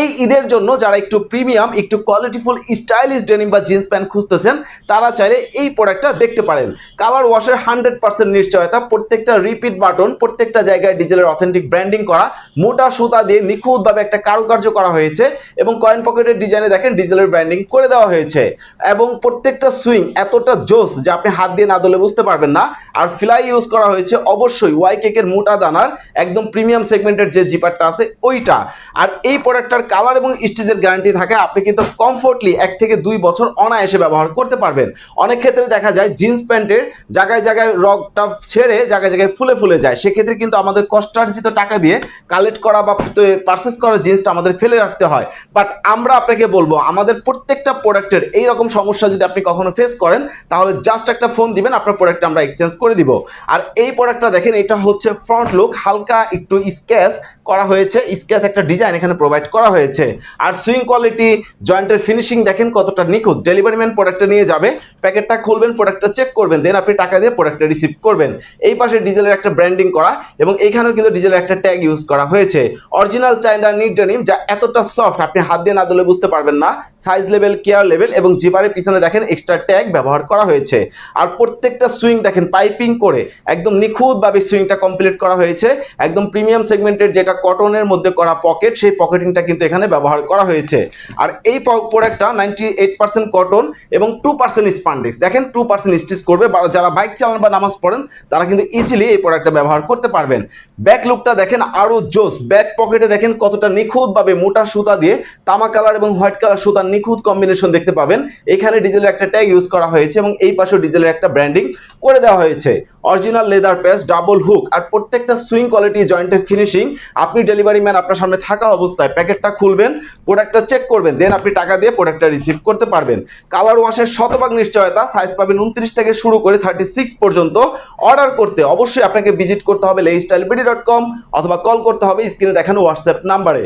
এই ঈদের জন্য যারা একটু প্রিমিয়াম, একটু কোয়ালিটিফুল স্টাইলিশ ডেনিম বা জিন্স প্যান্ট খুঁজতেছেন, তারা চাইলে এই প্রোডাক্টটা দেখতে পারেন। কালার ওয়াশের 100% নিশ্চয়তা, প্রত্যেকটা রিপিট বাটন, প্রত্যেকটা জায়গায় ডিজেলের অথেন্টিক ব্র্যান্ডিং করা, মোটা সুতা দিয়ে নিখুঁতভাবে একটা কারুকার্য করা হয়েছে এবং কয়েন পকেটের ডিজাইনে দেখেন ডিজেলের ব্র্যান্ডিং করে দেওয়া হয়েছে। এবং প্রত্যেকটা সুইং এতটা জোস যে আপনি হাত দিয়ে না ধরলে বুঝতে পারবেন না। আর ফ্লাই ইউজ করা হয়েছে অবশ্যই ওয়াই কেকের মোটা দানার একদম প্রিমিয়াম সেগমেন্টের যে জিপারটা আছে ওইটা। আর এই প্রোডাক্টটার কালার এবং স্টিচের গ্যারান্টি থাকে, আপনি কিন্তু কমফোর্টলি 1 থেকে 2 বছর অনায়াসে ব্যবহার করতে পারবেন। অনেক ক্ষেত্রে দেখা যায় জিন্স প্যান্টের জায়গায় জায়গায় রগটা ছেড়ে জায়গায় জায়গায় ফুলে ফুলে যায়, সেক্ষেত্রে কিন্তু আমাদের কষ্টার্জিত টাকা দিয়ে কালেক্ট করা বা পারচেস করা জিন্সটা আমাদের ফেলে রাখতে হয়। বাট আমরা আপনাকে বলবো, আমাদের প্রত্যেকটা প্রোডাক্টের এইরকম সমস্যা যদি আপনি কখনো ফেস করেন, তাহলে জাস্ট একটা ফোন দিবেন, আপনার প্রোডাক্টটা আমরা এক্সচেঞ্জ করে দিব। আর এই প্রোডাক্টটা দেখেন, এটা হচ্ছে ফ্রন্ট লুক, হালকা একটু স্কেচ করা হয়েছে, স্কেচ একটা ডিজাইন এখানে প্রোভাইড করা হয়েছে। আর সুইং কোয়ালিটি, জয়েন্টের ফিনিশিং দেখেন কতটা নিখুঁত। ডেলিভারি ম্যান প্রোডাক্টটা নিয়ে যাবে, প্যাকেটটা খুলবেন, প্রোডাক্টটা চেক করবেন, দেন আপনি টাকা দিয়ে প্রোডাক্টটা রিসিভ করবেন। এই পাশে ডিজেলের একটা ব্র্যান্ডিং করা এবং এইখানেও কিন্তু ডিজেলের একটা ট্যাগ ইউজ করা হয়েছে। অরিজিনাল চাইনা নিট ডেনিম, যা এতটা সফট আপনি হাত দিয়ে না দিলে বুঝতে পারবেন না। সাইজ লেভেল, কেয়ার লেভেল এবং জিপারের পিছনে দেখেন এক্সট্রা ট্যাগ ব্যবহার করা হয়েছে। আর প্রত্যেকটা সুইং দেখেন পাইপিং করে একদম নিখুঁতভাবে সুইংটা কমপ্লিট করা হয়েছে। একদম প্রিমিয়াম সেগমেন্টের যেটা কটনের মধ্যে করা পকেট, সেই পকেটিংটা কিন্তু এখানে ব্যবহার করা হয়েছে। আর এই প্রোডাক্টটা 98% কটন এবং 2% স্পান্ডেক্স। দেখেন 2% স্টিচ করবে, যারা বাইক চালান বা নামাজ পড়েন তারা কিন্তু ইজিলি এই প্রোডাক্টটা ব্যবহার করতে পারবেন। ব্যাক লুকটা দেখেন আরো জোস, ব্যাক পকেটে দেখেন কতটা নিখুঁতভাবে মোটা সুতা দিয়ে তামা কালার এবং হোয়াইট কালার সুতার নিখুঁত কম্বিনেশন দেখতে পাবেন। এখানে ডিজেলের একটা ট্যাগ ইউজ করা হয়েছে এবং এই পাশেও ডিজেলের একটা ব্র্যান্ডিং করে দেওয়া হয়েছে। অরিজিনাল লেদার প্যাচ, ডাবল হুক আর প্রত্যেকটা সুইং কোয়ালিটি, জয়েন্টের ফিনিশিং। আপনি ডেলিভারি ম্যান আপনার সামনে থাকা অবস্থায় প্যাকেটটা খুলবেন, প্রোডাক্টটা চেক করবেন, দেন আপনি টাকা দিয়ে প্রোডাক্টটা রিসিভ করতে পারবেন। কালার ওয়াশের 100% নিশ্চয়তা, সাইজ পাবেন 29 থেকে শুরু করে 36 পর্যন্ত। অর্ডার করতে অবশ্যই আপনাকে ভিজিট করতে হবে leisstylebd.com অথবা কল করতে হবে স্ক্রিনে দেখানো হোয়াটসঅ্যাপ নাম্বারে।